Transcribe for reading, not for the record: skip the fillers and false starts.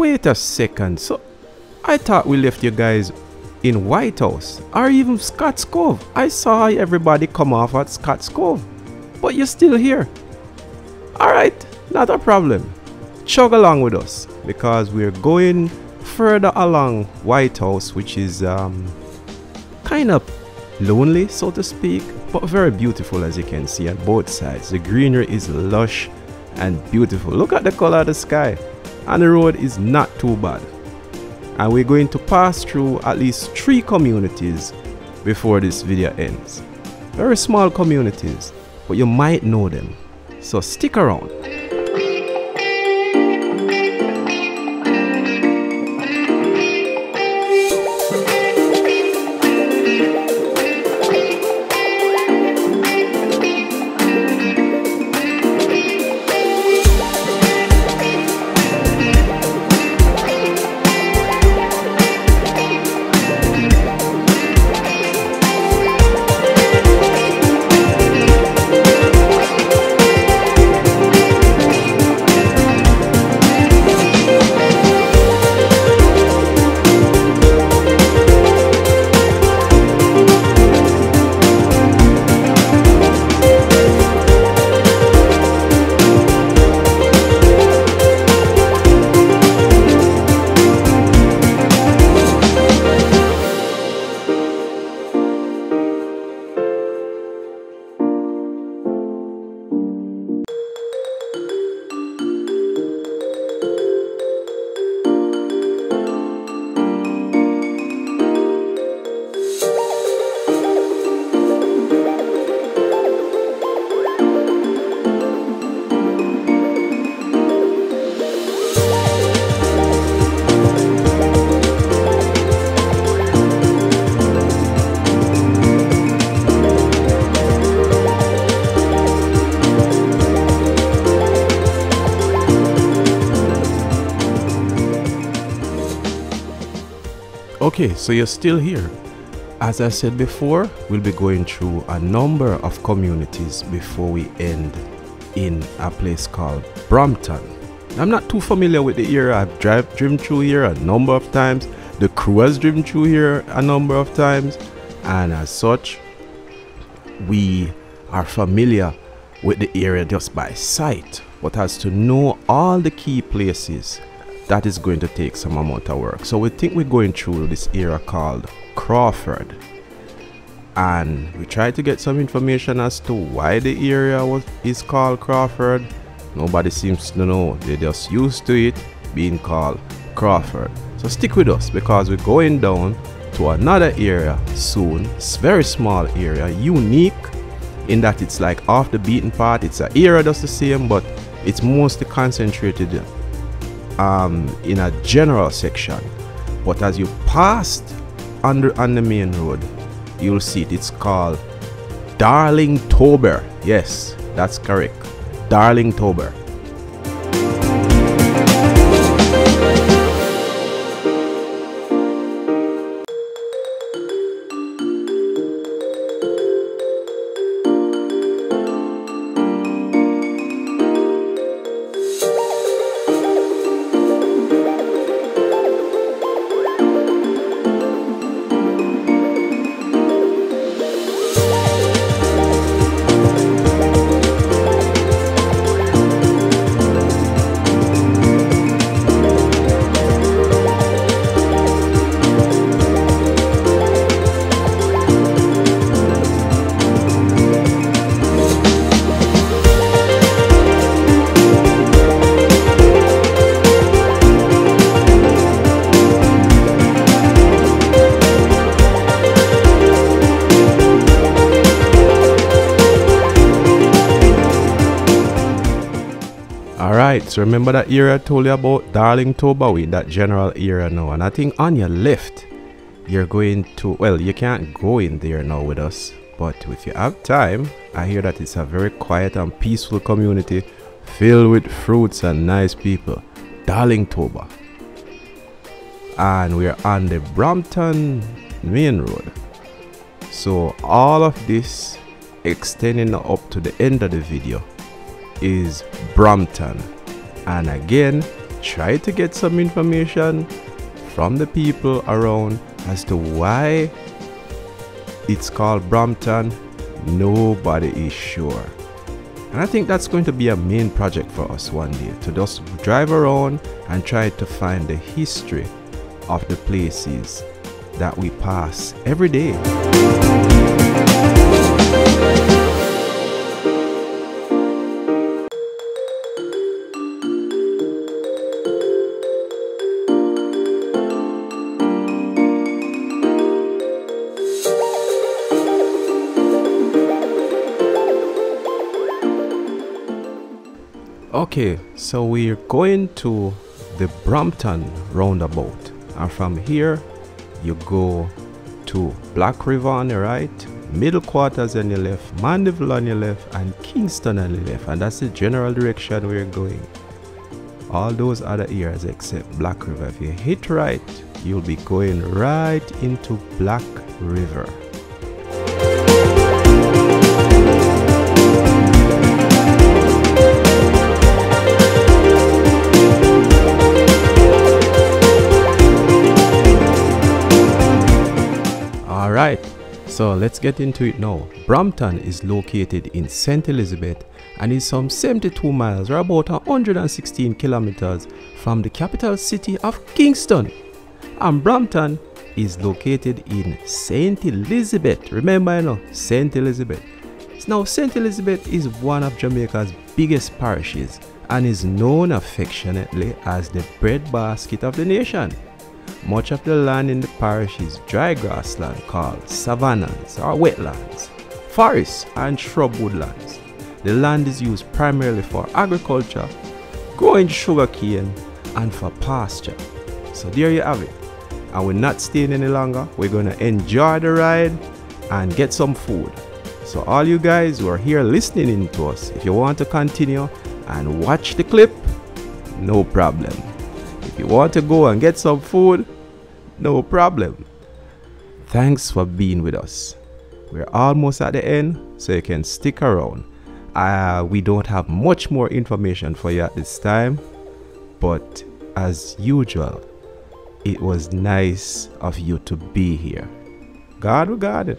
Wait a second, so I thought we left you guys in White House or even Scott's Cove. I saw everybody come off at Scott's Cove, but you're still here. Alright, not a problem. Chug along with us because we're going further along White House, which is kind of lonely, so to speak, but very beautiful, as you can see on both sides. The greenery is lush and beautiful. Look at the color of the sky, and the road is not too bad. And we're going to pass through at least 3 communities before this video ends. Very small communities, but you might know them, so stick around. Okay, so you're still here. As I said before, we'll be going through a number of communities before we end in a place called Brompton. I'm not too familiar with the area. I've driven through here a number of times. The crew has driven through here a number of times, and as such, we are familiar with the area just by sight. But as to know all the key places, that is going to take some amount of work. So we think we're going through this area called Crawford, and we tried to get some information as to why the area is called Crawford. Nobody seems to know. They're just used to it being called Crawford. So stick with us because we're going down to another area soon. It's a very small area, unique in that it's like off the beaten path. It's an area just the same, but it's mostly concentrated in a general section. But as you passed on the main road, you'll see it. It's called Darlingtober. Yes, that's correct. Darlingtober. Alright, so remember that area I told you about, Darlingtober, with that general area now. And I think on your left, you're going to, well, you can't go in there now with us, but if you have time, I hear that it's a very quiet and peaceful community filled with fruits and nice people. Darlingtober. And we're on the Brompton main road. So all of this extending up to the end of the video is Brompton. And again, try to get some information from the people around as to why it's called Brompton. Nobody is sure. And I think that's going to be a main project for us one day, to just drive around and try to find the history of the places that we pass every day. Okay, so we're going to the Brompton roundabout, and from here you go to Black River on the right, Middle Quarters on your left, Mandeville on your left, and Kingston on the left, and that's the general direction we're going. All those other areas except Black River, if you hit right, you'll be going right into Black River. Alright, so let's get into it now. Brompton is located in St. Elizabeth and is some 72 miles or about 116 kilometers from the capital city of Kingston. And Brompton is located in St. Elizabeth. Remember, you know, St. Elizabeth. Now, St. Elizabeth is one of Jamaica's biggest parishes and is known affectionately as the breadbasket of the nation. Much of the land in the parish is dry grassland called savannahs or wetlands, forests and shrub woodlands. The land is used primarily for agriculture, growing sugarcane and for pasture. So there you have it. And we're not staying any longer. We're going to enjoy the ride and get some food. So all you guys who are here listening in to us, if you want to continue and watch the clip, no problem. If you want to go and get some food, no problem. Thanks for being with us. We're almost at the end, so you can stick around. We don't have much more information for you at this time, but as usual, it was nice of you to be here. God will guard you.